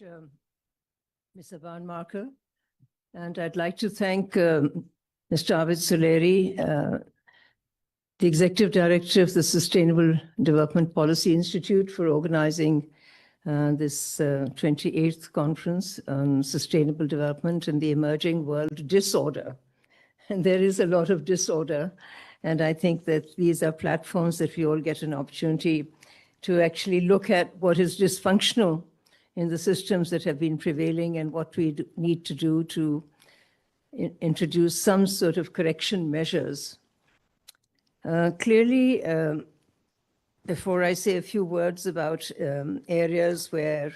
Mr. Barnmarker, and I'd like to thank Mr. Abid Suleri, the Executive Director of the Sustainable Development Policy Institute, for organizing this 28th conference on sustainable development in the emerging world disorder. And there is a lot of disorder, and I think that these are platforms that we all get an opportunity to actually look at what is dysfunctional in the systems that have been prevailing and what we need to do to introduce some sort of correction measures. Clearly, before I say a few words about areas where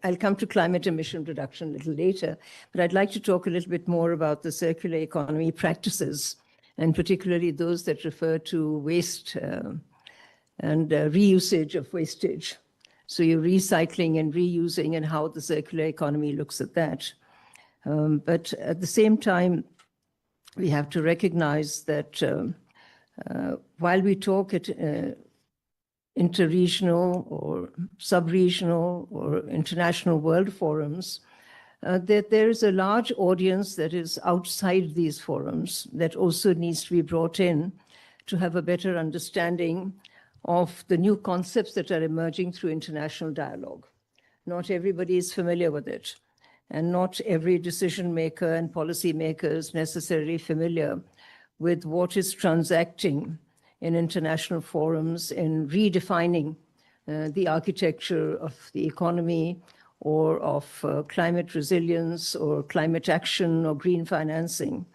I'll come to climate emission reduction a little later, but I'd like to talk a little bit more about the circular economy practices, and particularly those that refer to waste and reusage of wastage. So you're recycling and reusing, and how the circular economy looks at that. But at the same time, we have to recognize that while we talk at interregional or sub-regional or international world forums, that there is a large audience that is outside these forums that also needs to be brought in to have a better understanding of the new concepts that are emerging through international dialogue. Not everybody is familiar with it, and not every decision maker and policy maker is necessarily familiar with what is transacting in international forums in redefining the architecture of the economy, or of climate resilience, or climate action, or green financing.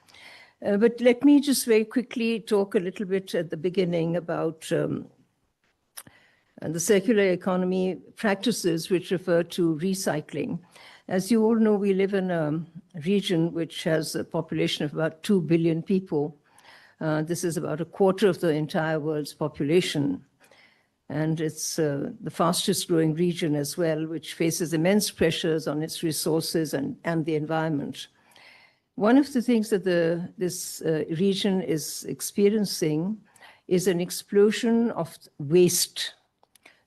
But let me just very quickly talk a little bit at the beginning about the circular economy practices which refer to recycling. As you all know, we live in a region which has a population of about 2 billion people. This is about a quarter of the entire world's population. And it's the fastest growing region as well, which faces immense pressures on its resources and the environment. One of the things that this region is experiencing is an explosion of waste,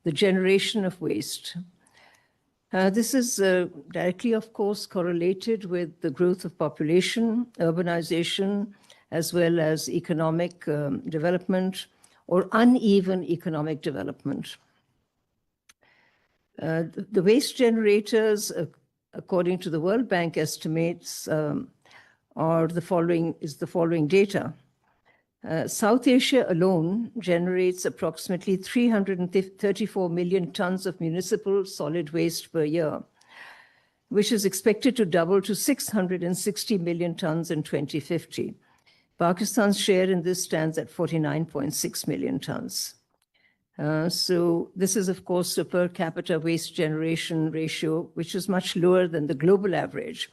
the generation of waste. This is directly, of course, correlated with the growth of population, urbanization, as well as economic development or uneven economic development. The waste generators, according to the World Bank estimates, are the following data. South Asia alone generates approximately 334 million tons of municipal solid waste per year, which is expected to double to 660 million tons in 2050. Pakistan's share in this stands at 49.6 million tons. So this is, of course, a per capita waste generation ratio, which is much lower than the global average.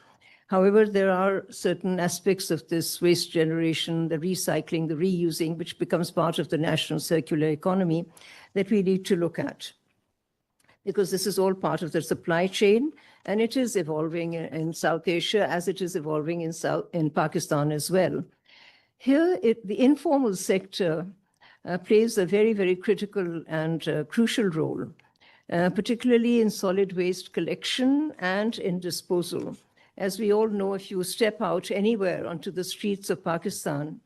However, there are certain aspects of this waste generation, the recycling, the reusing, which becomes part of the national circular economy, that we need to look at. Because this is all part of the supply chain, and it is evolving in South Asia as it is evolving in Pakistan as well. Here, the informal sector plays a very, very critical and crucial role, particularly in solid waste collection and in disposal. As we all know, if you step out anywhere onto the streets of Pakistan,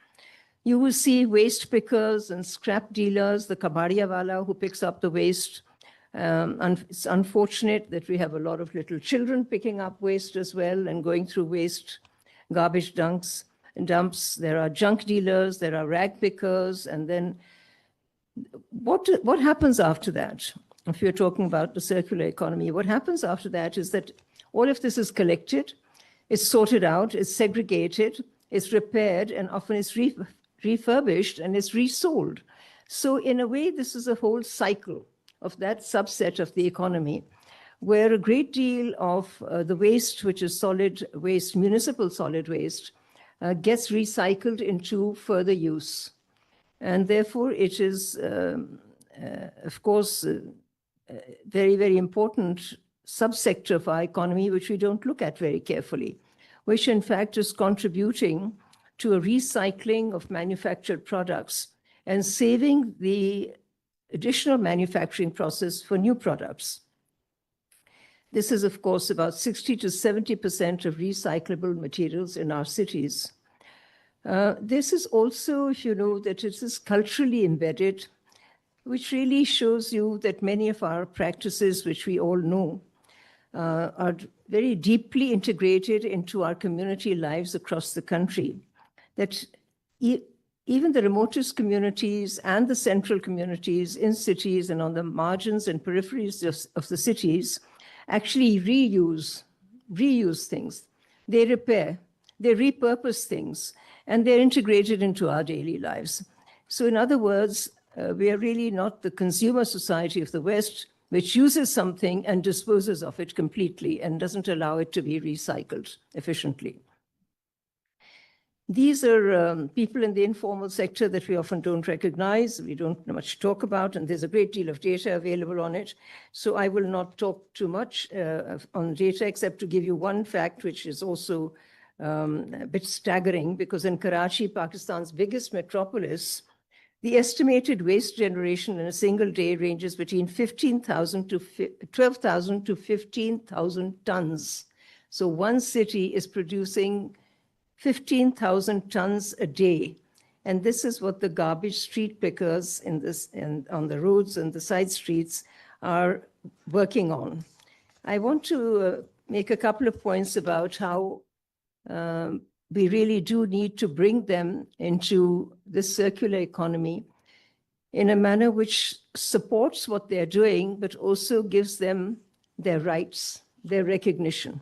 you will see waste pickers and scrap dealers, the kabadia wala who picks up the waste. And it's unfortunate that we have a lot of little children picking up waste as well and going through waste, garbage dumps. There are junk dealers, there are rag pickers, and then what happens after that? If you're talking about the circular economy, what happens after that is that all of this is collected, it's sorted out, it's segregated, it's repaired, and often it's refurbished and it's resold. So in a way, this is a whole cycle of that subset of the economy, where a great deal of the waste, which is solid waste, municipal solid waste, gets recycled into further use. And therefore, it is, of course, very, very important subsector of our economy, which we don't look at very carefully, which in fact is contributing to a recycling of manufactured products and saving the additional manufacturing process for new products. This is, of course, about 60 to 70% of recyclable materials in our cities. This is also, that it is culturally embedded, which really shows you that many of our practices, which we all know, are very deeply integrated into our community lives across the country. That even the remotest communities and the central communities in cities and on the margins and peripheries of the cities actually reuse things. They repair, they repurpose things, and they're integrated into our daily lives. So in other words, we are really not the consumer society of the West, which uses something and disposes of it completely and doesn't allow it to be recycled efficiently. These are people in the informal sector that we often don't recognize, we don't much talk about, and there's a great deal of data available on it. So I will not talk too much on data, except to give you one fact, which is also a bit staggering, because in Karachi, Pakistan's biggest metropolis, the estimated waste generation in a single day ranges between 12,000 to 15,000 tons. So one city is producing 15,000 tons a day. And this is what the garbage street pickers on the roads and the side streets are working on. I want to make a couple of points about how we really do need to bring them into this circular economy in a manner which supports what they're doing, but also gives them their rights, their recognition.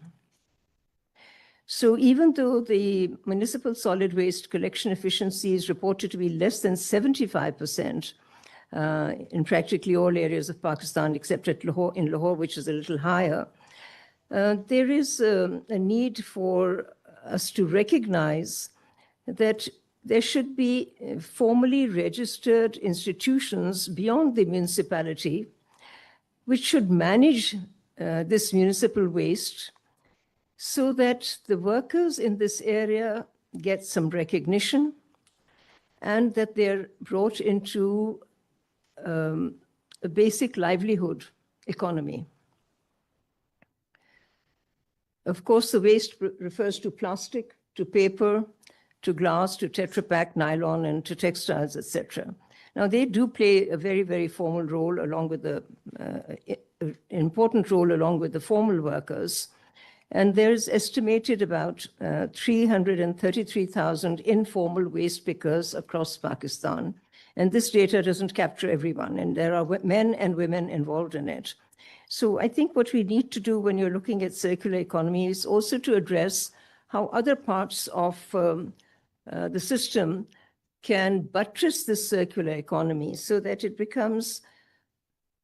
So even though the municipal solid waste collection efficiency is reported to be less than 75% in practically all areas of Pakistan, except in Lahore, which is a little higher, there is a need for us to recognize that there should be formally registered institutions beyond the municipality which should manage this municipal waste, so that the workers in this area get some recognition and that they're brought into a basic livelihood economy. Of course, the waste refers to plastic, to paper, to glass, to Tetra Pak, nylon, and to textiles, etc. Now, they do play a very, very formal role along with the important role along with the formal workers. And there's estimated about 333,000 informal waste pickers across Pakistan. And this data doesn't capture everyone, and there are men and women involved in it. So I think what we need to do when you're looking at circular economy is also to address how other parts of the system can buttress this circular economy so that it becomes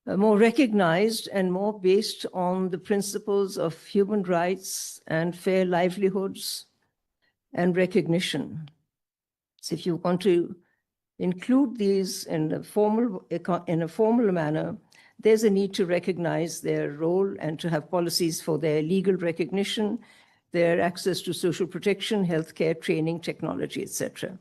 more recognized and more based on the principles of human rights and fair livelihoods and recognition. So if you want to include these in a formal manner, there's a need to recognize their role and to have policies for their legal recognition, their access to social protection, healthcare, training, technology, etc.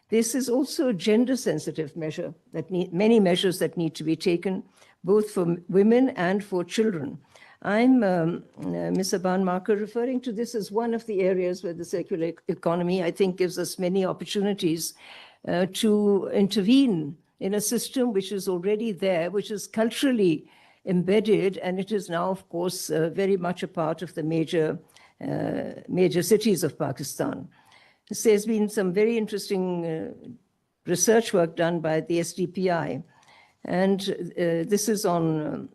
This is also a gender-sensitive measure, many measures that need to be taken, both for women and for children. I'm, Ms. Aban Marker, referring to this as one of the areas where the circular economy, I think, gives us many opportunities to intervene in a system which is already there, which is culturally embedded, and it is now, of course, very much a part of the major cities of Pakistan. There's been some very interesting research work done by the SDPI, and this is on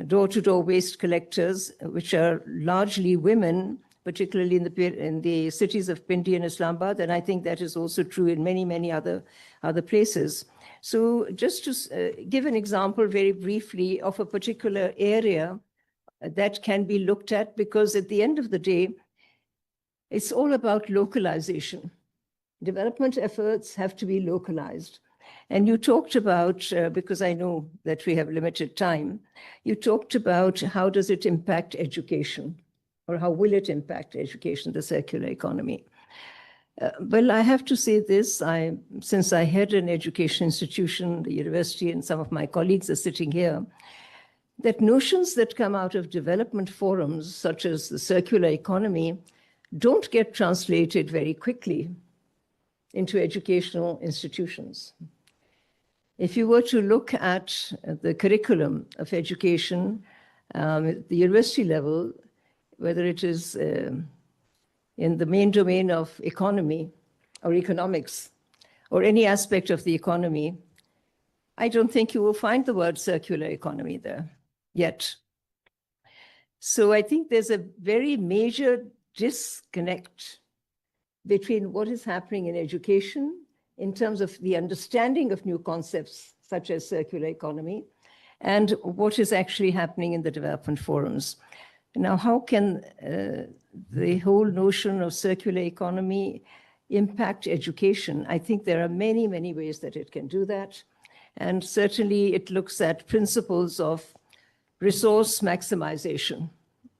door-to-door waste collectors, which are largely women, particularly in the cities of Pindi and Islamabad, and I think that is also true in many, many other places. So just to give an example very briefly of a particular area that can be looked at, because at the end of the day, it's all about localization. Development efforts have to be localized. And you talked about, because I know that we have limited time, you talked about how does it impact education, or how will it impact education, the circular economy. Well, I have to say this, since I head an education institution, the university, and some of my colleagues are sitting here, that notions that come out of development forums, such as the circular economy, don't get translated very quickly into educational institutions. If you were to look at the curriculum of education at the university level, whether it is in the main domain of economy or economics or any aspect of the economy, I don't think you will find the word circular economy there yet. So I think there's a very major disconnect between what is happening in education in terms of the understanding of new concepts such as circular economy and what is actually happening in the development forums. Now, how can the whole notion of circular economy impact education? I think there are many, many ways that it can do that. And certainly it looks at principles of resource maximization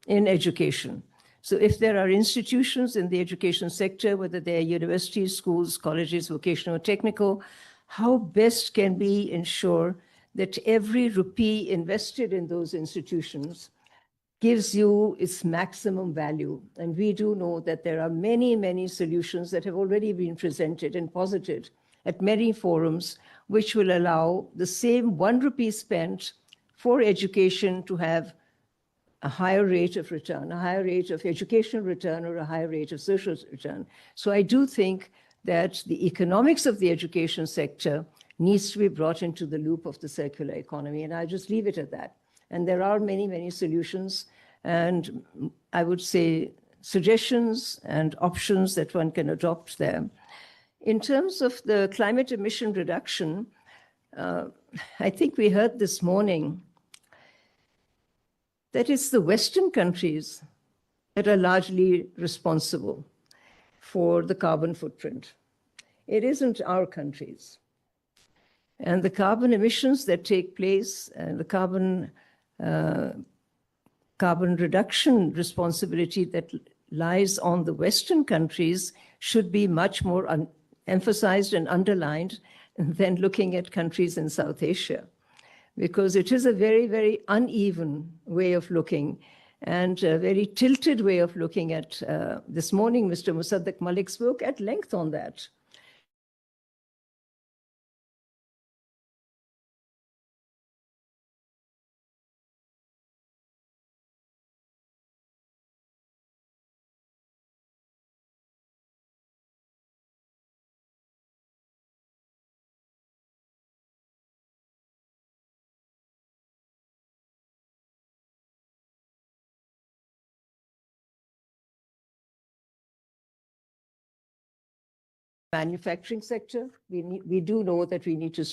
in education. So if there are institutions in the education sector, whether they're universities, schools, colleges, vocational, technical, how best can we ensure that every rupee invested in those institutions gives you its maximum value? And we do know that there are many, many solutions that have already been presented and posited at many forums, which will allow the same 1 rupee spent for education to have a higher rate of return, a higher rate of educational return, or a higher rate of social return. So I do think that the economics of the education sector needs to be brought into the loop of the circular economy, and I'll just leave it at that. And there are many, many solutions, and I would say suggestions and options that one can adopt there. In terms of the climate emission reduction, I think we heard this morning that it's the Western countries that are largely responsible for the carbon footprint. It isn't our countries. And the carbon emissions that take place and the carbon reduction responsibility that lies on the Western countries should be much more emphasized and underlined than looking at countries in South Asia, because it is a very, very uneven way of looking and a very tilted way of looking at. This morning, Mr. Musaddiq Malik spoke at length on that. Manufacturing sector, we do know that we need to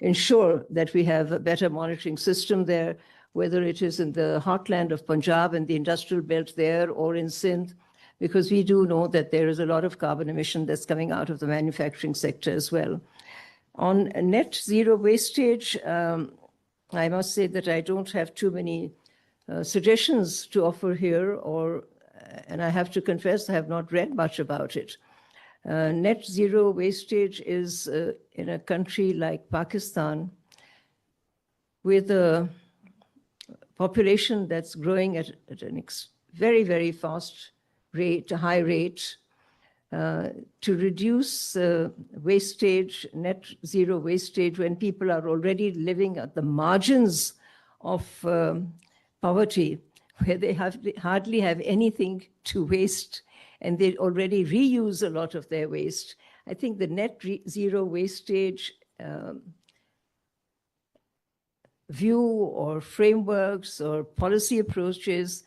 ensure that we have a better monitoring system there, whether it is in the heartland of Punjab and the industrial belt there or in Sindh, because we do know that there is a lot of carbon emission that's coming out of the manufacturing sector as well. On net zero wastage, I must say that I don't have too many suggestions to offer here, and I have to confess I have not read much about it. Net zero wastage is in a country like Pakistan with a population that's growing at an very, very fast rate, a high rate, to reduce wastage, net zero wastage, when people are already living at the margins of poverty, where they hardly have anything to waste, and they already reuse a lot of their waste. I think the net zero wastage view or frameworks or policy approaches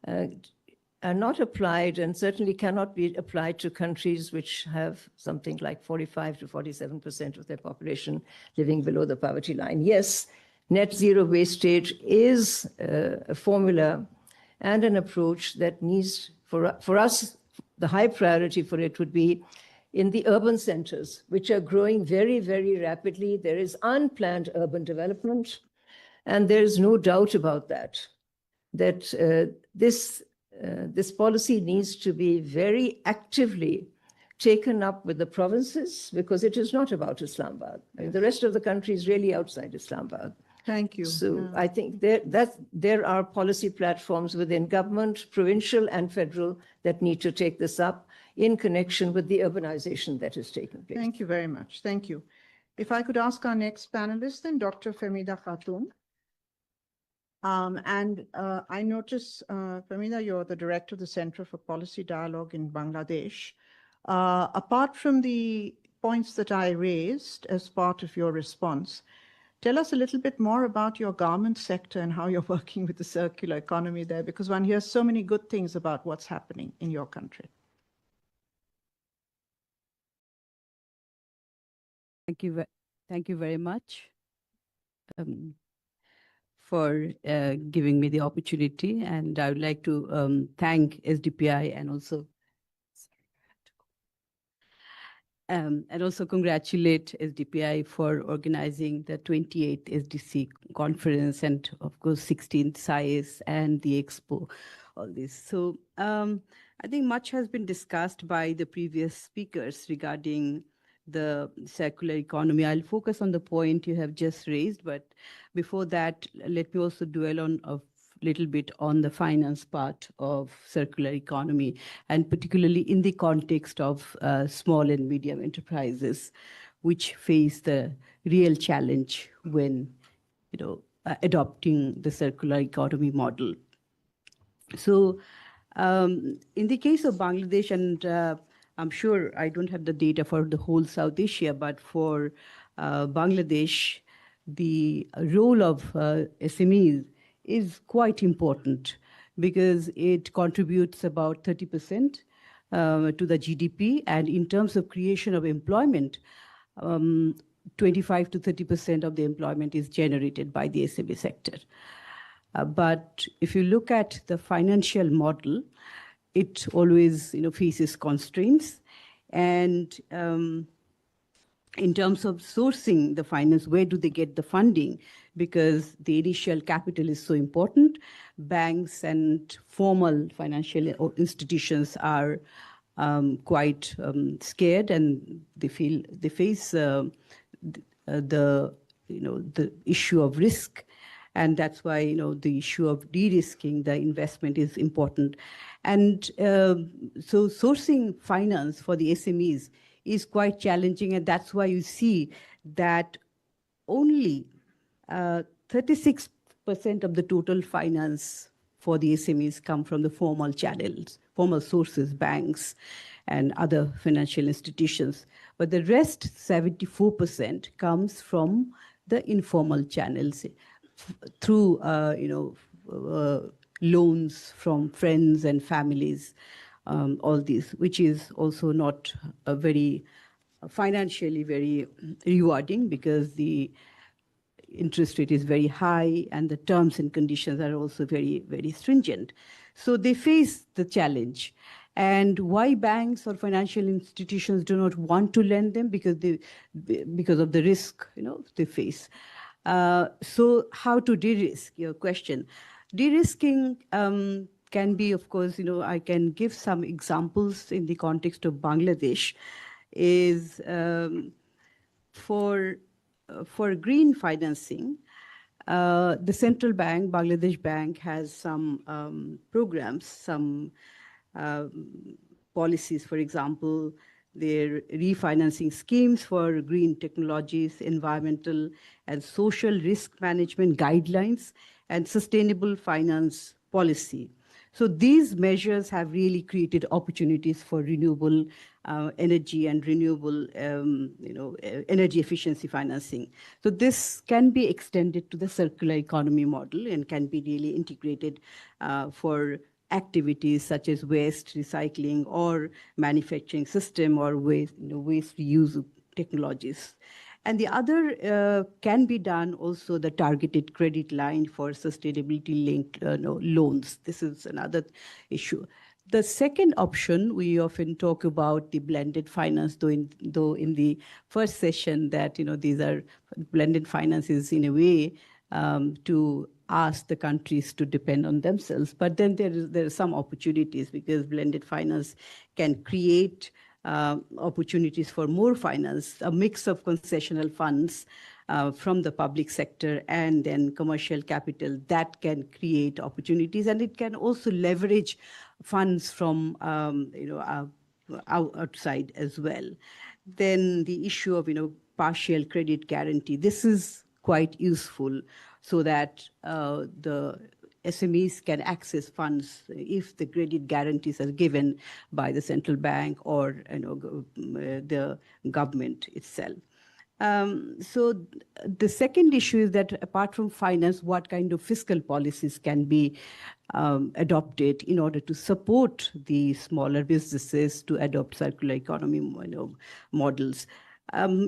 are not applied, and certainly cannot be applied to countries which have something like 45 to 47% of their population living below the poverty line. Yes, net zero wastage is a formula and an approach that needs, for us, the high priority for it would be in the urban centers, which are growing very, very rapidly. There is unplanned urban development, and there is no doubt about that, this policy needs to be very actively taken up with the provinces, because it is not about Islamabad. I mean, the rest of the country is really outside Islamabad. Thank you. So I think there are policy platforms within government, provincial and federal, that need to take this up in connection with the urbanization that is taking place. Thank you very much. Thank you. If I could ask our next panelist, then Dr. Fehmida Khatoon. I notice, Fehmida, you're the director of the Center for Policy Dialogue in Bangladesh. Apart from the points that I raised as part of your response, tell us a little bit more about your garment sector and how you're working with the circular economy there, because one hears so many good things about what's happening in your country. Thank you very much for giving me the opportunity. And I would like to thank SDPI and also congratulate SDPI for organizing the 28th SDC conference and of course 16th SAIS and the Expo, all this. So I think much has been discussed by the previous speakers regarding the circular economy. I'll focus on the point you have just raised, but before that, let me also dwell on a little bit on the finance part of circular economy, and particularly in the context of small and medium enterprises, which face the real challenge when, adopting the circular economy model. So in the case of Bangladesh, and I'm sure I don't have the data for the whole South Asia, but for Bangladesh, the role of SMEs is quite important because it contributes about 30% to the GDP. And in terms of creation of employment, 25 to 30% of the employment is generated by the SME sector. But if you look at the financial model, it always faces constraints. And in terms of sourcing the finance, where do they get the funding? Because the initial capital is so important. Banks and formal financial institutions are quite scared, and they face the issue of risk. And that's why the issue of de-risking the investment is important. And so sourcing finance for the SMEs is quite challenging, and that's why you see that only 36% of the total finance for the SMEs come from the formal channels, formal sources, banks, and other financial institutions. But the rest, 74%, comes from the informal channels through, loans from friends and families, all these, which is also not a very financially very rewarding because the interest rate is very high and the terms and conditions are also very, very stringent. So they face the challenge. And why banks or financial institutions do not want to lend them? Because of the risk they face. So how to de-risk, your question. De-risking can be, of course, I can give some examples in the context of Bangladesh, is for green financing, the central bank, Bangladesh Bank, has some programs, some policies, for example, their refinancing schemes for green technologies, environmental and social risk management guidelines, and sustainable finance policy. So these measures have really created opportunities for renewable energy and renewable energy efficiency financing. So this can be extended to the circular economy model and can be really integrated for activities such as waste recycling or manufacturing system or waste reuse technologies. And the other can be done also the targeted credit line for sustainability-linked loans. This is another issue. The second option, we often talk about the blended finance, though in the first session that these are blended finances in a way to ask the countries to depend on themselves. But then there are some opportunities because blended finance can create opportunities for more finance, a mix of concessional funds from the public sector and then commercial capital that can create opportunities, and it can also leverage funds from outside as well. Then the issue of partial credit guarantee. This is quite useful so that the SMEs can access funds if the credit guarantees are given by the central bank or the government itself. So the second issue is that apart from finance, what kind of fiscal policies can be adopted in order to support the smaller businesses to adopt circular economy models.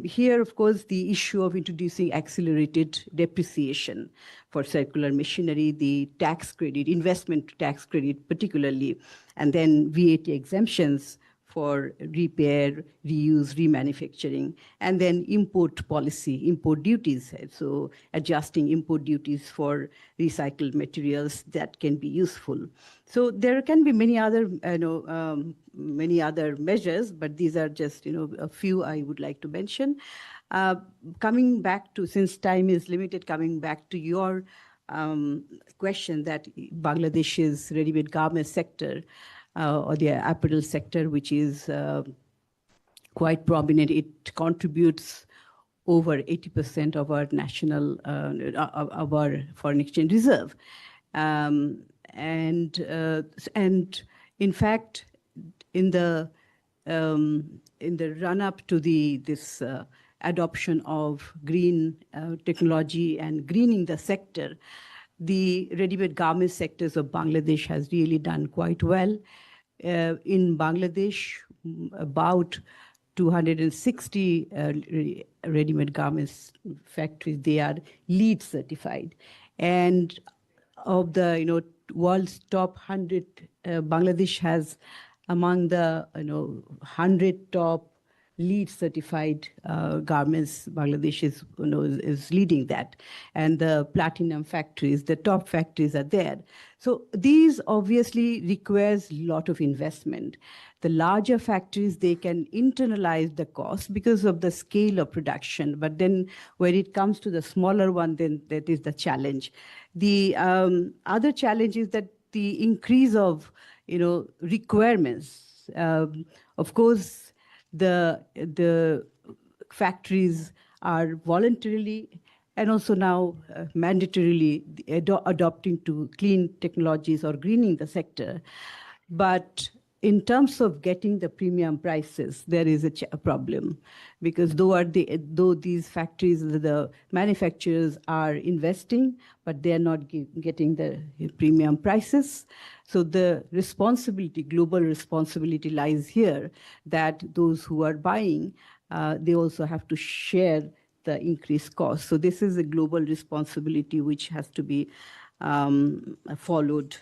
Here, of course, the issue of introducing accelerated depreciation for circular machinery, the tax credit, investment tax credit particularly, and then VAT exemptions for repair, reuse, remanufacturing, and then import policy, import duties. So adjusting import duties for recycled materials, that can be useful. So there can be many other, many other measures, but these are just, a few I would like to mention. Coming back to, since time is limited, coming back to your question that Bangladesh's ready-made garment sector or the apparel sector, which is quite prominent. It contributes over 80% of our national, of our foreign exchange reserve. And in fact, in the run-up to this adoption of green technology and greening the sector, the ready-made garment sectors of Bangladesh has really done quite well. In Bangladesh, about 260 ready-made garments factories, they are LEED certified. And of the world's top 100, Bangladesh has among the 100 top LEED certified garments. Bangladesh is leading that, and the platinum factories, the top factories are there. So these obviously requires a lot of investment. The larger factories, they can internalize the cost because of the scale of production, but then when it comes to the smaller one, then that is the challenge. The other challenge is that the increase of requirements. Of course, the factories are voluntarily and also now mandatorily adopting to clean technologies or greening the sector. But in terms of getting the premium prices, there is a problem, because though these factories, the manufacturers are investing, but they are not getting the premium prices. So the responsibility, global responsibility lies here, that those who are buying, they also have to share the increased cost. So this is a global responsibility which has to be followed,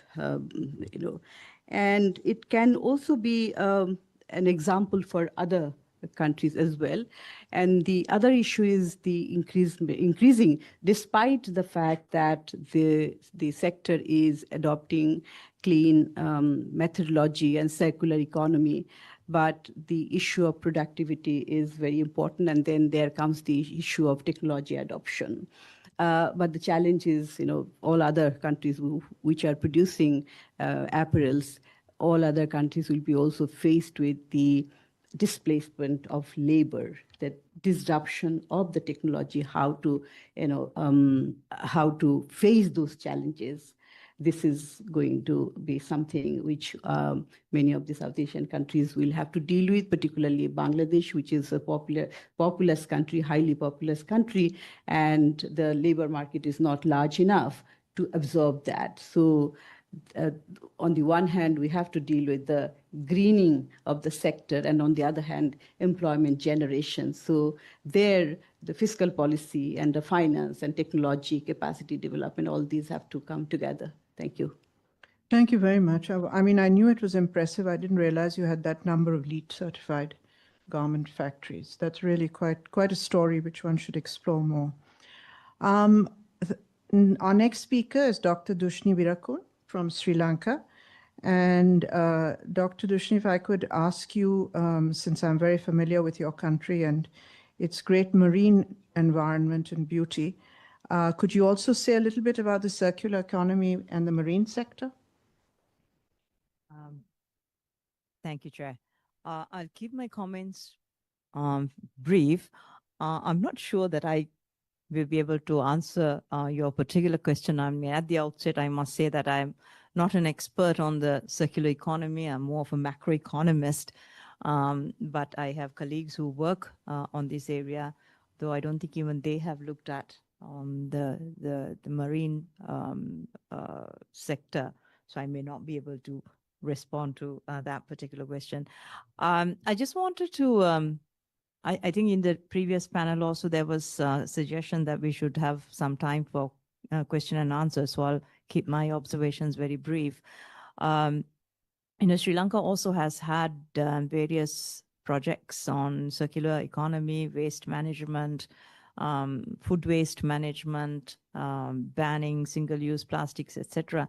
And it can also be an example for other countries as well. And the other issue is the increasing, despite the fact that the sector is adopting clean methodology and circular economy, but the issue of productivity is very important. And then there comes the issue of technology adoption. But the challenge is, all other countries which are producing apparels, all other countries will be also faced with the displacement of labor, the disruption of the technology, how to face those challenges. This is going to be something which many of the South Asian countries will have to deal with, particularly Bangladesh, which is a populous country, highly populous country, and the labor market is not large enough to absorb that. So on the one hand, we have to deal with the greening of the sector, and on the other hand, employment generation. So there, the fiscal policy and the finance and technology, capacity development, all these have to come together. Thank you. Thank you very much. I mean, I knew it was impressive. I didn't realize you had that number of LEED certified garment factories. That's really quite a story which one should explore more. Our next speaker is Dr. Dushni Virakul from Sri Lanka. And Dr. Dushni, if I could ask you, since I'm very familiar with your country and its great marine environment and beauty. Could you also say a little bit about the circular economy and the marine sector? Thank you, Chair. I'll keep my comments brief. I'm not sure that I will be able to answer your particular question. I mean, at the outset, I must say that I'm not an expert on the circular economy. I'm more of a macroeconomist, but I have colleagues who work on this area, though I don't think even they have looked at the marine sector. So I may not be able to respond to that particular question. I just wanted to, I think in the previous panel also there was a suggestion that we should have some time for question and answer. So I'll keep my observations very brief. Sri Lanka also has had various projects on circular economy, waste management, food waste management, banning single-use plastics, etc.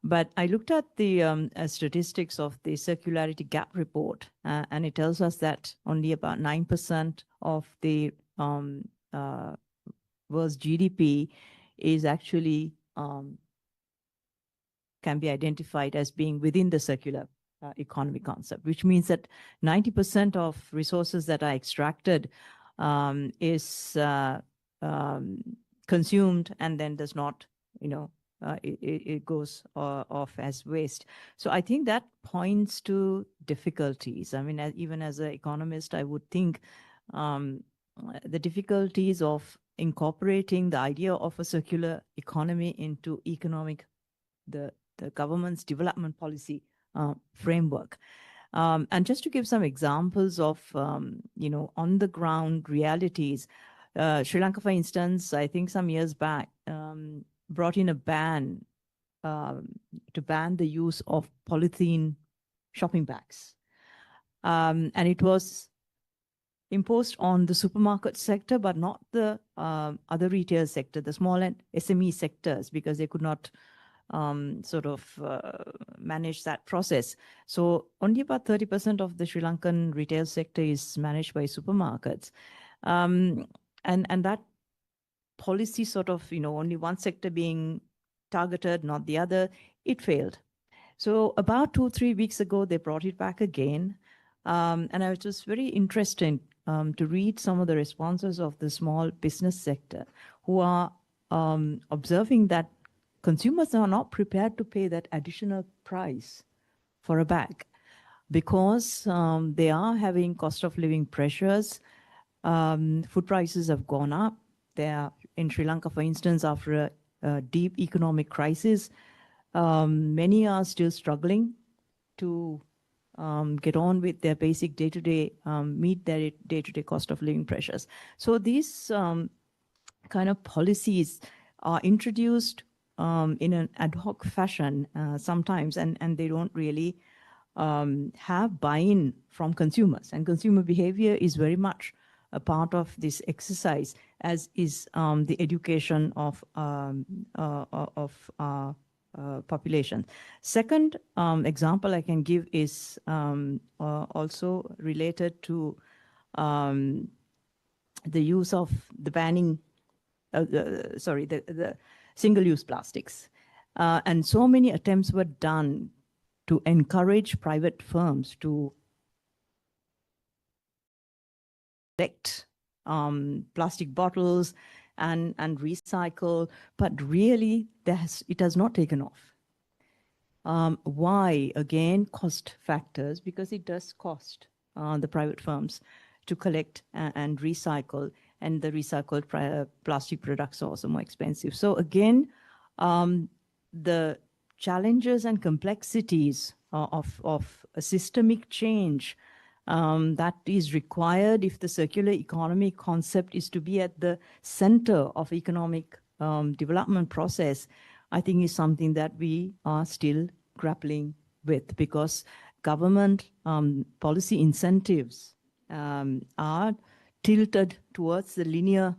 But I looked at the statistics of the Circularity Gap Report, and it tells us that only about 9% of the world's GDP is actually can be identified as being within the circular economy concept, which means that 90% of resources that are extracted is consumed and then does not, it goes off as waste. So I think that points to difficulties. I mean, even as an economist, I would think the difficulties of incorporating the idea of a circular economy into the government's development policy framework. And just to give some examples of, on the ground realities, Sri Lanka, for instance, I think some years back, brought in a ban to ban the use of polythene shopping bags. And it was imposed on the supermarket sector, but not the other retail sector, the small and SME sectors, because they could not manage that process. So only about 30% of the Sri Lankan retail sector is managed by supermarkets. And that policy only one sector being targeted, not the other, it failed. So about 2-3 weeks ago, they brought it back again. And I was just very interested to read some of the responses of the small business sector who are observing that consumers are not prepared to pay that additional price for a bag because they are having cost of living pressures. Food prices have gone up. In Sri Lanka, for instance, after a deep economic crisis, many are still struggling to get on with their basic day-to-day, meet their day-to-day cost of living pressures. So these kind of policies are introduced in an ad hoc fashion sometimes, and they don't really have buy-in from consumers. And consumer behavior is very much a part of this exercise, as is the education of population. Second example I can give is also related to the use of the banning, the single-use plastics. And so many attempts were done to encourage private firms to collect plastic bottles and recycle, but really it has not taken off. Why? Again, cost factors, because it does cost the private firms to collect and recycle, and the recycled plastic products are also more expensive. So again, the challenges and complexities of a systemic change that is required if the circular economy concept is to be at the center of economic development process, I think is something that we are still grappling with, because government policy incentives are tilted towards the linear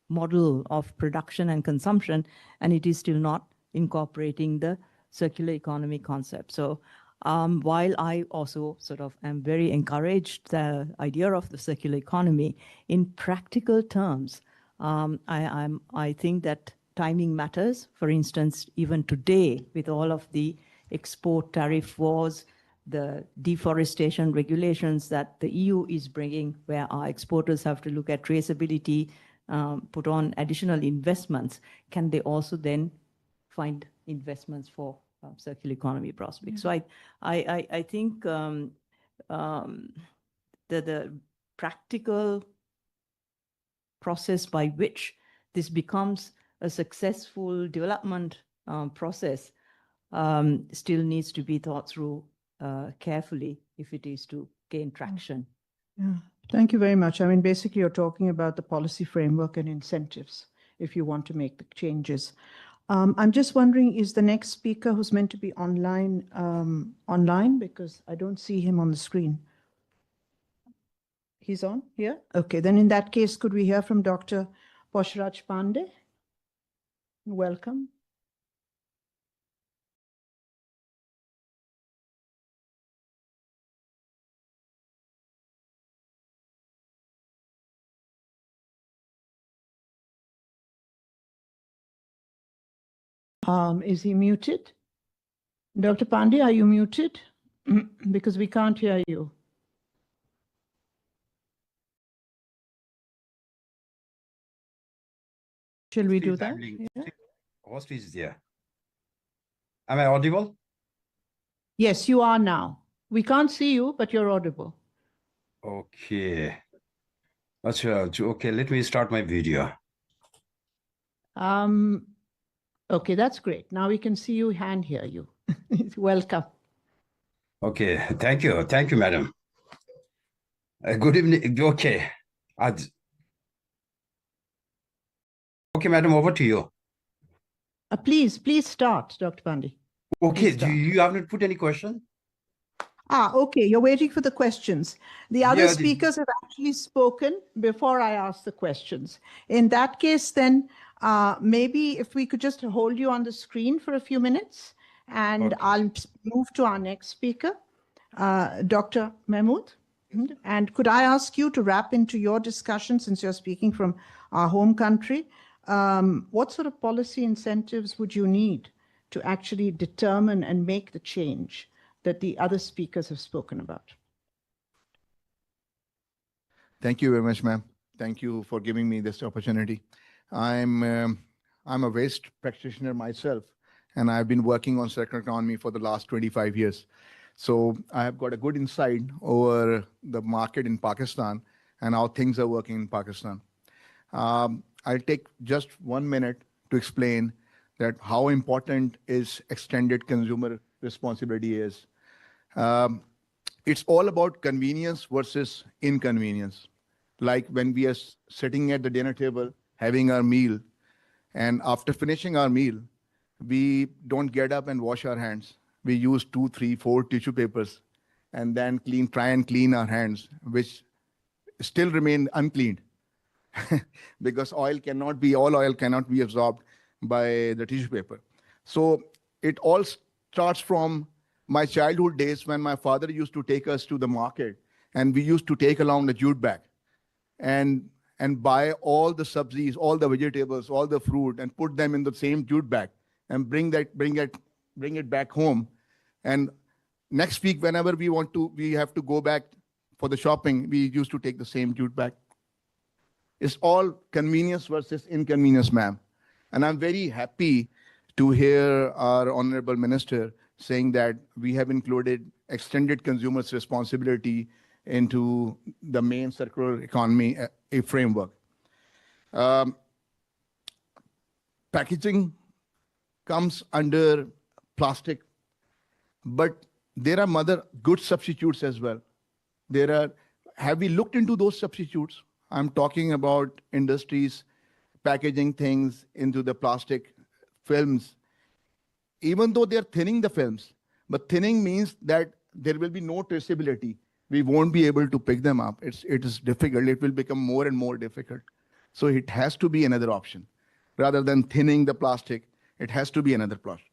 model of production and consumption, and it is still not incorporating the circular economy concept. So While I also sort of am very encouraged the idea of the circular economy, in practical terms, I think that timing matters. For instance, even today, with all of the export tariff wars, the deforestation regulations that the EU is bringing, where our exporters have to look at traceability, put on additional investments, can they also then find investments for circular economy prospects? So I think the practical process by which this becomes a successful development process still needs to be thought through carefully if it is to gain traction. Yeah, thank you very much. I mean, basically, you're talking about the policy framework and incentives if you want to make the changes. I'm just wondering, is the next speaker who's meant to be online online? Because I don't see him on the screen. He's on here? Okay, then in that case, could we hear from Dr. Poshraj Pandey? Welcome. Is he muted? Dr. Pandey, are you muted? Because we can't hear you. Shall we do that? Yeah. Host is there. Am I audible? Yes, you are now. We can't see you, but you're audible. Okay. Okay, let me start my video. Okay, that's great. Now we can see you and hear you. Welcome. Okay, thank you. Thank you, madam. Good evening. Okay. Okay, madam, over to you. Please start, Dr. Pandey. Okay, Please do you have not put any question? Okay, you're waiting for the questions. The other Yeah, speakers have actually spoken before I ask the questions. In that case, then maybe if we could just hold you on the screen for a few minutes, and Okay. I'll move to our next speaker, Dr. Mahmood. And could I ask you to wrap into your discussion, since you're speaking from our home country? What sort of policy incentives would you need to actually determine and make the change that the other speakers have spoken about? Thank you very much, ma'am. Thank you for giving me this opportunity. I'm a waste practitioner myself, and I've been working on circular economy for the last 25 years. So I have got a good insight over the market in Pakistan and how things are working in Pakistan. I'll take just 1 minute to explain that how important is extended consumer responsibility is. It's all about convenience versus inconvenience. Like when we are sitting at the dinner table, having our meal, and after finishing our meal, we don't get up and wash our hands. We use 2, 3, 4 tissue papers and then try and clean our hands, which still remain uncleaned because all oil cannot be absorbed by the tissue paper. So it all starts from my childhood days when my father used to take us to the market, and we used to take along the jute bag and buy all the sabzis, all the vegetables, all the fruit, and put them in the same jute bag and bring it back home. And next week, whenever we have to go back for the shopping, we used to take the same jute bag. It's all convenience versus inconvenience, ma'am. And I'm very happy to hear our Honorable Minister saying that we have included extended consumers' responsibility into the main circular economy framework. Packaging comes under plastic, but there are other good substitutes as well. Have we looked into those substitutes? I'm talking about industries packaging things into the plastic films. Even though they're thinning the films, but thinning means that there will be no traceability. We won't be able to pick them up. It is difficult. It will become more and more difficult. So it has to be another option. Rather than thinning the plastic, it has to be another plastic.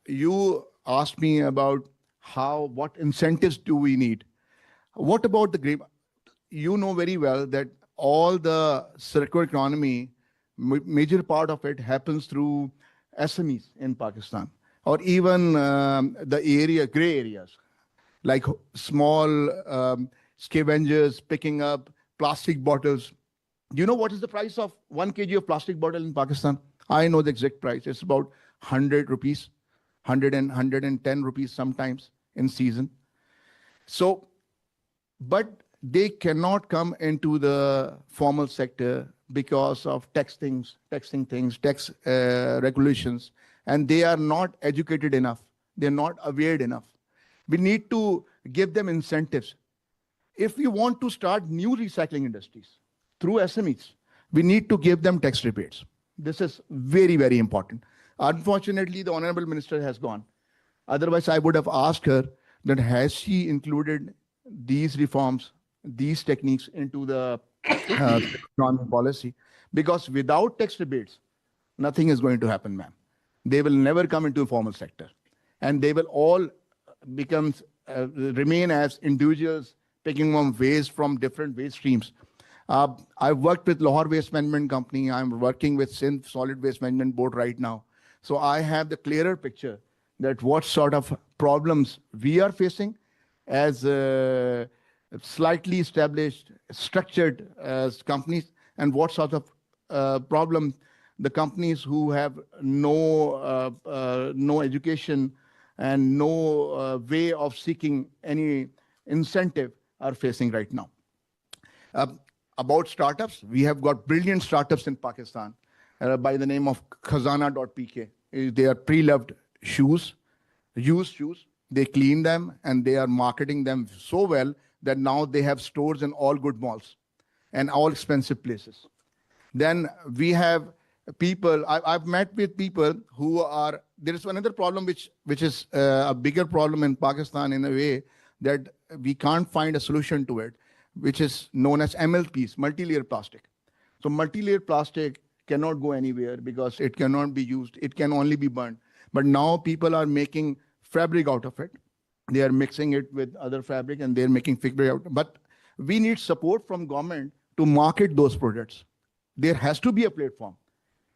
You asked me about what incentives do we need? What about the green? You know very well that all the circular economy, major part of it happens through SMEs in Pakistan, or even the gray areas, like small scavengers picking up plastic bottles. Do you know what is the price of 1 kg of plastic bottle in Pakistan? I know the exact price. It's about 100 rupees, 110 rupees sometimes in season. So, but they cannot come into the formal sector because of tax regulations, and they are not educated enough. They're not aware enough. We need to give them incentives. If we want to start new recycling industries through SMEs, we need to give them tax rebates. This is very, very important. Unfortunately, the Honorable Minister has gone. Otherwise, I would have asked her that has she included these reforms, these techniques into the economic policy? Because without tax rebates, nothing is going to happen, ma'am. They will never come into the formal sector. And they will all remain as individuals picking up waste from different waste streams. I've worked with Lahore Waste Management Company. I'm working with Sindh Solid Waste Management Board right now. So I have the clearer picture that what sort of problems we are facing as slightly established, structured companies, and what sort of problem the companies who have no education and no way of seeking any incentive are facing right now. About startups, we have got brilliant startups in Pakistan by the name of Khazana.pk. They are pre-loved shoes, used shoes. They clean them and they are marketing them so well that now they have stores in all good malls and all expensive places. Then we have people, I've met with people who are, there is another problem which is a bigger problem in Pakistan in a way that we can't find a solution to it, which is known as MLPs, multi-layer plastic. So multi-layer plastic cannot go anywhere because it cannot be used. It can only be burned. But now people are making fabric out of it. They are mixing it with other fabric and they're making fabric out. But we need support from government to market those products. There has to be a platform.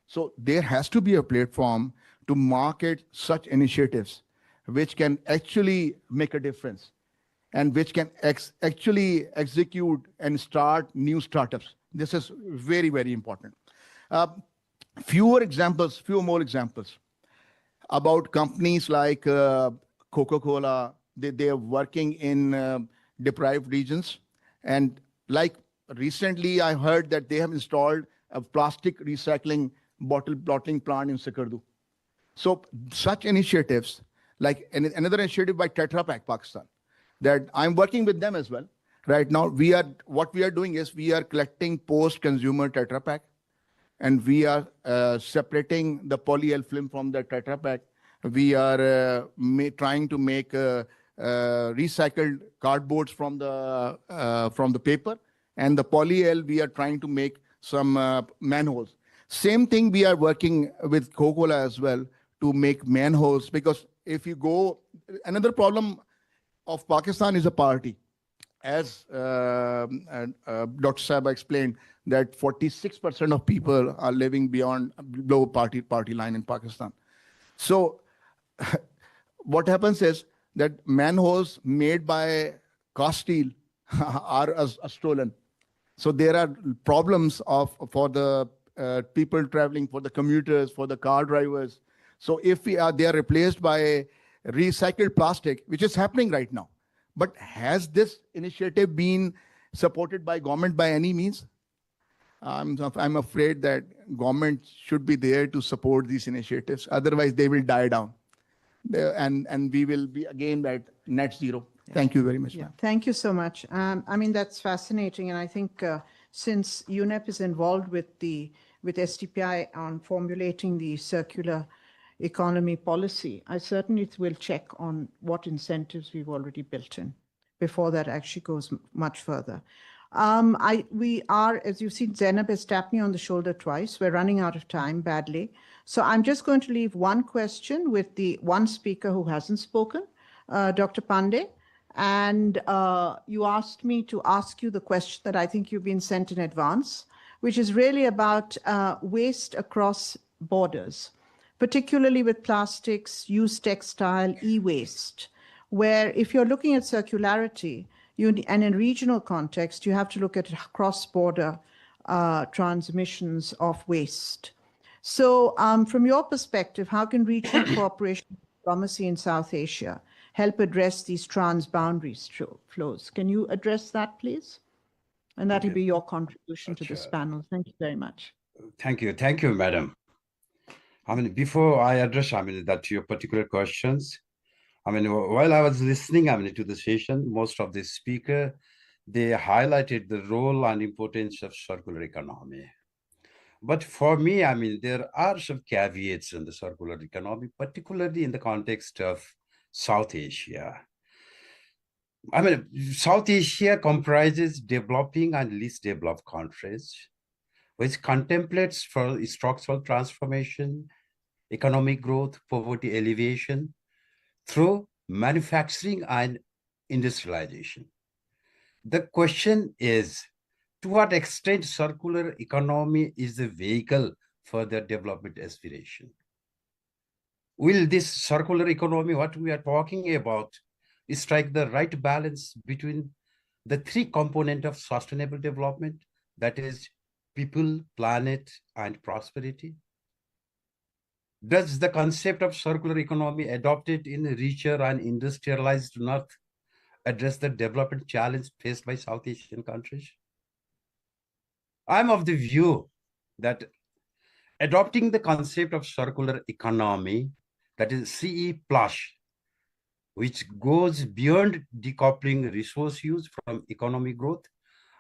So there has to be a platform to market such initiatives which can actually make a difference and which can actually execute and start new startups. This is very, very important. Few more examples about companies like Coca-Cola. They are working in deprived regions. And like recently, I heard that they have installed a plastic recycling bottling plant in Sikardu. So such initiatives, like another initiative by Tetra Pak Pakistan, that I'm working with them as well. Right now, what we are doing is we are collecting post-consumer Tetra Pak, and we are separating the polyol film from the Tetra Pak. We are trying to make recycled cardboards from the paper, and the polyol we are trying to make some manholes. Same thing we are working with Coca-Cola as well to make manholes, because if you go, another problem of Pakistan is a party. As Dr. Saab explained, that 46% of people are living below party line in Pakistan. So what happens is that manholes made by cast steel are stolen. So there are problems for the people traveling, for the commuters, for the car drivers. So if they are replaced by recycled plastic, which is happening right now. But has this initiative been supported by government by any means? I'm afraid that government should be there to support these initiatives. Otherwise, they will die down. And we will be again at net zero. Thank you very much. Yeah, thank you so much. I mean, that's fascinating. And I think since UNEP is involved with STPI on formulating the circular economy policy, I certainly will check on what incentives we've already built in before that actually goes much further. We are, as you've seen, Zainab has tapped me on the shoulder twice. We're running out of time badly. So I'm just going to leave one question with the one speaker who hasn't spoken, Dr. Pandey. And you asked me to ask you the question that I think you've been sent in advance, which is really about waste across borders, particularly with plastics, used textile, e-waste, where if you're looking at circularity, and in regional context, you have to look at cross-border transmissions of waste. So from your perspective, how can regional cooperation and diplomacy in South Asia help address these transboundary flows? Can you address that, please? And that'll be your contribution to this panel. Thank you very much. Thank you, madam. Before I address, that your particular questions, while I was listening, to the session, most of the speaker, they highlighted the role and importance of circular economy. But for me, there are some caveats in the circular economy, particularly in the context of South Asia. South Asia comprises developing and least developed countries, which contemplates for structural transformation, economic growth, poverty alleviation, through manufacturing and industrialization. The question is, to what extent circular economy is the vehicle for their development aspiration? Will this circular economy, what we are talking about, strike the right balance between the three components of sustainable development, that is people, planet, and prosperity? Does the concept of circular economy adopted in a richer and industrialized North address the development challenge faced by South Asian countries? I'm of the view that adopting the concept of circular economy, that is CE+, which goes beyond decoupling resource use from economic growth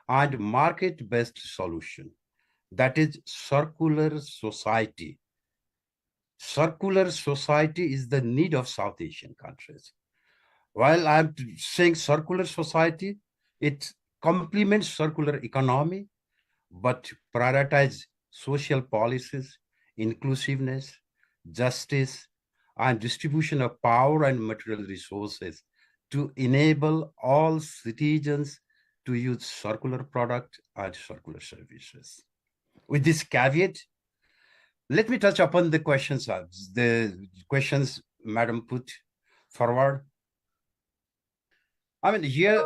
and market-based solution, that is circular society. Circular society is the need of South Asian countries. While I'm saying circular society, it complements circular economy, but prioritize social policies, inclusiveness, justice, and distribution of power and material resources to enable all citizens to use circular product and circular services. With this caveat, let me touch upon the questions Madam put forward. Here,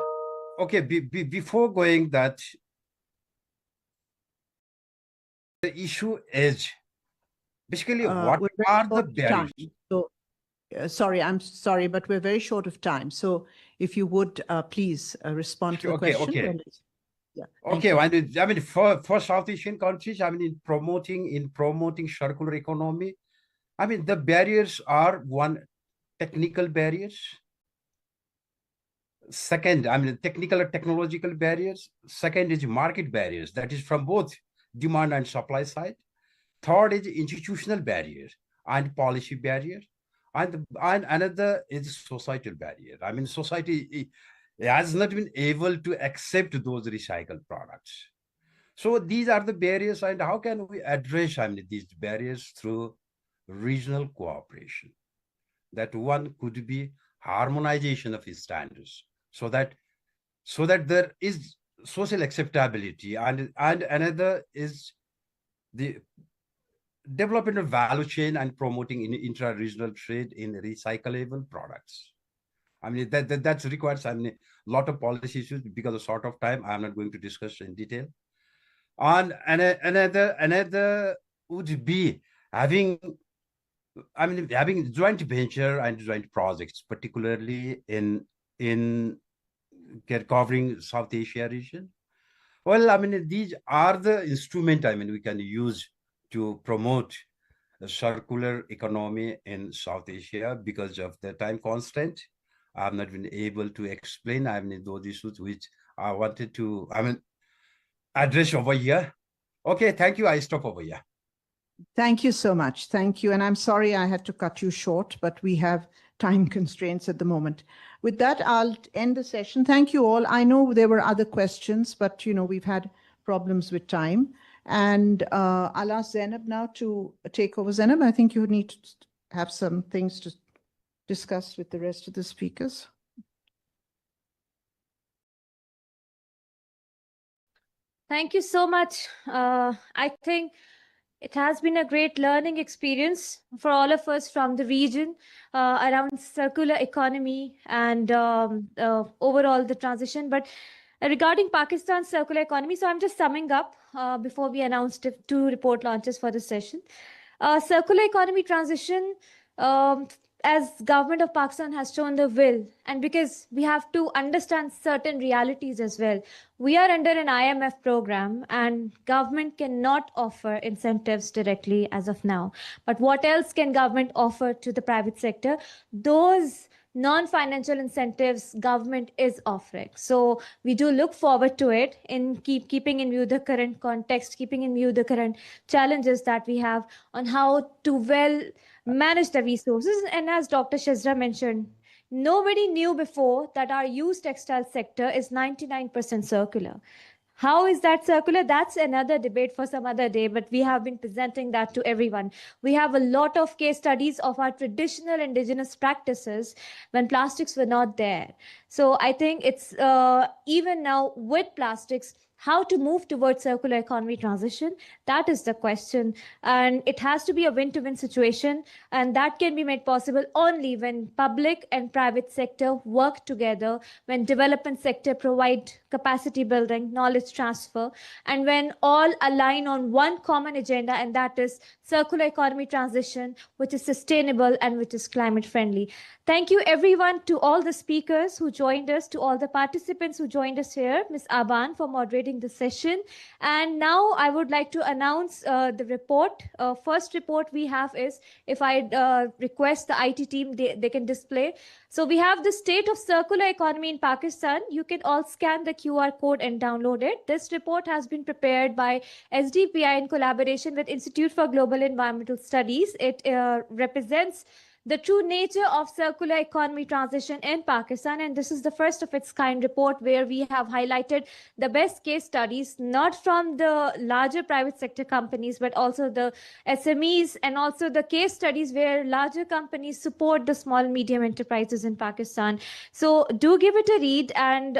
okay, before going that, the issue is basically what are the barriers? So, sorry, I'm sorry, but we're very short of time. So if you would please respond to the question. Okay. Yeah, okay, for South Asian countries, in promoting circular economy, the barriers are one, technical barriers. Second, technical and technological barriers. Second is market barriers, that is from both demand and supply side. Third is institutional barriers and policy barriers. And another is societal barrier. Society has not been able to accept those recycled products. So these are the barriers, and how can we address these barriers? Through regional cooperation. That one could be harmonization of his standards, so that there is social acceptability, and another is the development of value chain and promoting intra-regional trade in recyclable products. That requires a lot of policy issues. Because of short of time, I'm not going to discuss in detail. And another would be having joint venture and joint projects, particularly in covering South Asia region. Well, these are the instruments we can use to promote the circular economy in South Asia. Because of the time constraint, I've not been able to explain those issues which I wanted to address over here. Okay, thank you. I stop over here. Thank you so much. Thank you. And I'm sorry I had to cut you short, but we have time constraints at the moment. With that, I'll end the session. Thank you all. I know there were other questions, but we've had problems with time. And I'll ask Zainab now to take over. Zainab, I think you need to have some things to discuss with the rest of the speakers. Thank you so much. I think it has been a great learning experience for all of us from the region around circular economy and overall the transition. But regarding Pakistan's circular economy, so I'm just summing up before we announced 2 report launches for the session. Circular economy transition, as government of Pakistan has shown the will, and because we have to understand certain realities as well. We are under an IMF program and government cannot offer incentives directly as of now. But what else can government offer to the private sector? Those non-financial incentives government is offering. So we do look forward to it in keeping in view the current context, keeping in view the current challenges that we have on how to well manage the resources. And as Dr. Shazra mentioned, nobody knew before that our used textile sector is 99% circular. How is that circular? That's another debate for some other day, but we have been presenting that to everyone. We have a lot of case studies of our traditional indigenous practices when plastics were not there. So I think it's even now with plastics, how to move towards circular economy transition, that is the question. And it has to be a win-to-win situation. And that can be made possible only when public and private sector work together, when development sector provide capacity building, knowledge transfer, and when all align on one common agenda, and that is circular economy transition, which is sustainable and which is climate friendly. Thank you everyone, to all the speakers who joined us, to all the participants who joined us here, Ms. Aban for moderating the session. And now I would like to announce the report. First report we have is, if I request the IT team, they can display. So we have the state of circular economy in Pakistan. You can all scan the QR code and download it. This report has been prepared by SDPI in collaboration with Institute for Global Environmental Studies. It represents the true nature of circular economy transition in Pakistan. And this is the first of its kind report where we have highlighted the best case studies, not from the larger private sector companies, but also the SMEs, and also the case studies where larger companies support the small and medium enterprises in Pakistan. So do give it a read, and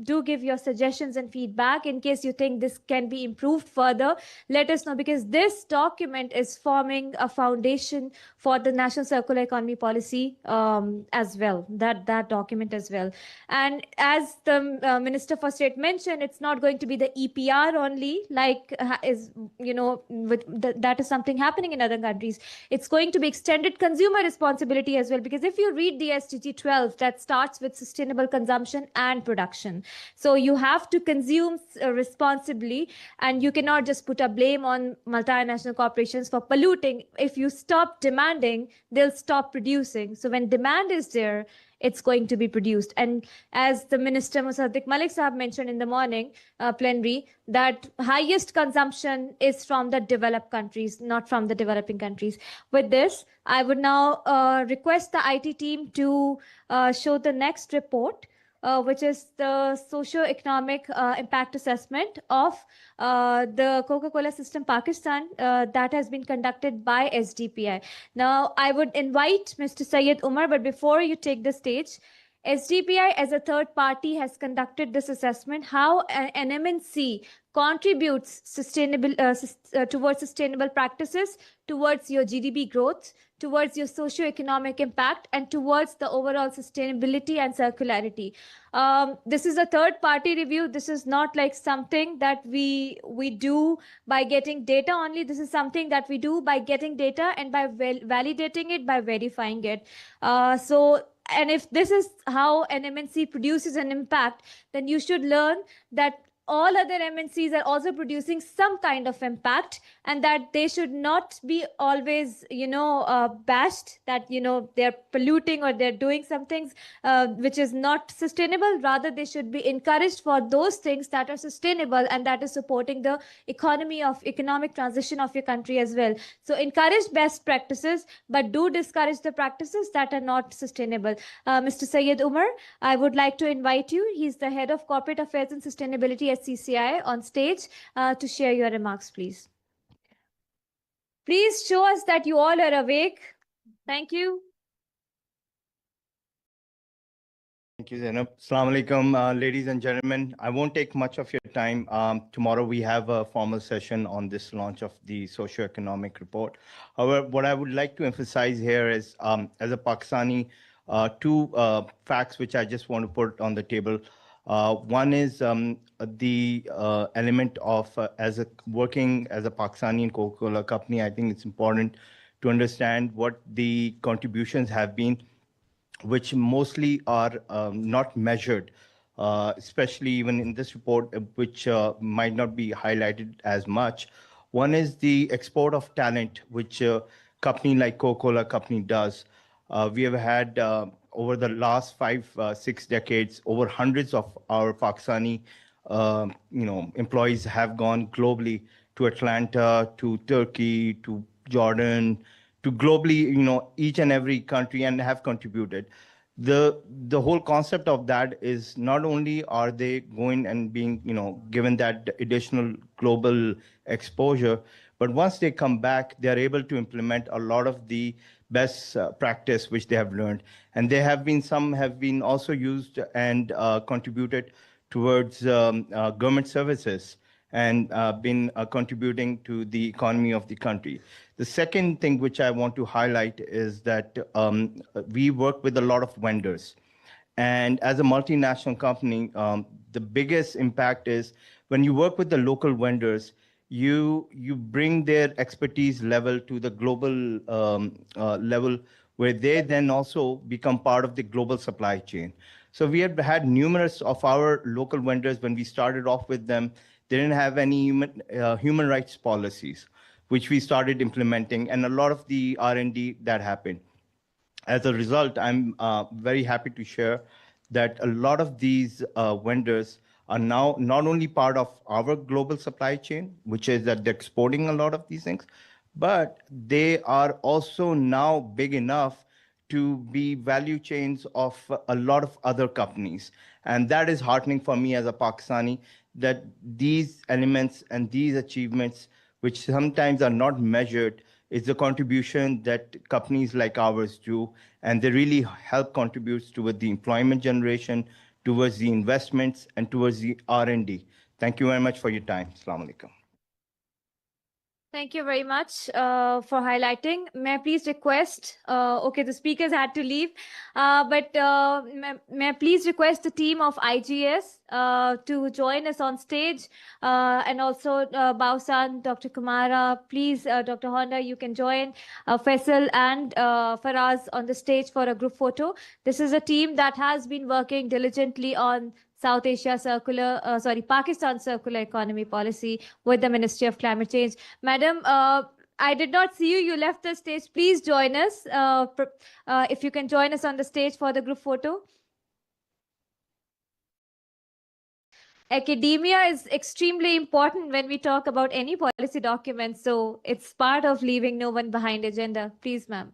do give your suggestions and feedback in case you think this can be improved further. Let us know, because this document is forming a foundation for the National Circular Economy Policy as well, that document as well. And as the Minister for State mentioned, it's not going to be the EPR only, like that is something happening in other countries. It's going to be extended consumer responsibility as well, because if you read the SDG 12, that starts with sustainable consumption and production. So you have to consume responsibly, and you cannot just put a blame on multinational corporations for polluting. If you stop demanding, they'll stop producing. So when demand is there, it's going to be produced. And as the Minister Musaddiq Malik Sahab mentioned in the morning plenary, that highest consumption is from the developed countries, not from the developing countries. With this, I would now request the IT team to show the next report, which is the socio-economic impact assessment of the Coca-Cola system Pakistan that has been conducted by SDPI. Now, I would invite Mr. Syed Umar, but before you take the stage, SDPI as a third party has conducted this assessment, how an MNC contributes towards sustainable practices, towards your GDP growth, towards your socio-economic impact, and towards the overall sustainability and circularity. This is a third-party review. This is not like something that we do by getting data only. This is something that we do by getting data and by validating it, by verifying it. And if this is how an MNC produces an impact, then you should learn that all other MNCs are also producing some kind of impact, and that they should not be always, bashed that, they're polluting or they're doing some things which is not sustainable. Rather, they should be encouraged for those things that are sustainable and that is supporting the economic transition of your country as well. So encourage best practices, but do discourage the practices that are not sustainable. Mr. Syed Umar, I would like to invite you. He's the Head of Corporate Affairs and Sustainability at CCI on stage to share your remarks, please. Please show us that you all are awake. Thank you. Thank you, Zainab. Assalamu alaikum, ladies and gentlemen. I won't take much of your time. Tomorrow we have a formal session on this launch of the socioeconomic report. However, what I would like to emphasize here is, as a Pakistani, two facts which I just want to put on the table. One is the element of working as a Pakistani in Coca-Cola company. I think it's important to understand what the contributions have been, which mostly are not measured, especially even in this report, which might not be highlighted as much. One is the export of talent, which a company like Coca-Cola company does. We have had over the last 5-6 decades, over hundreds of our Pakistani employees have gone globally to Atlanta, to Turkey, to Jordan, to globally, each and every country, and have contributed. The whole concept of that is not only are they going and being, given that additional global exposure, but once they come back, they are able to implement a lot of the best practice which they have learned. And some have been also used and contributed towards government services and been contributing to the economy of the country. The second thing which I want to highlight is that we work with a lot of vendors. And as a multinational company, the biggest impact is when you work with the local vendors, you bring their expertise level to the global level, where they then also become part of the global supply chain. So we have had numerous of our local vendors, when we started off with them, they didn't have any human rights policies, which we started implementing, and a lot of the R&D that happened. As a result, I'm very happy to share that a lot of these vendors are now not only part of our global supply chain, which is that they're exporting a lot of these things, but they are also now big enough to be value chains of a lot of other companies. And that is heartening for me as a Pakistani, that these elements and these achievements, which sometimes are not measured, is the contribution that companies like ours do. And they really help contribute towards the employment generation, towards the investments, and towards the R&D. Thank you very much for your time. Assalamu alaikum. Thank you very much for highlighting. May I please request, okay, the speakers had to leave, but may I please request the team of IGS to join us on stage, and also Bausan, Dr. Kumara, please, Dr. Honda, you can join Faisal and Faraz on the stage for a group photo. This is a team that has been working diligently on South Asia Pakistan Circular Economy Policy with the Ministry of Climate Change. Madam, I did not see you. You left the stage. Please join us. If you can join us on the stage for the group photo. Academia is extremely important when we talk about any policy document. So it's part of leaving no one behind agenda. Please, ma'am.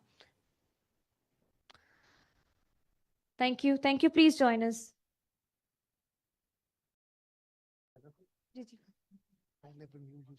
Thank you. Thank you. Please join us. I never knew you.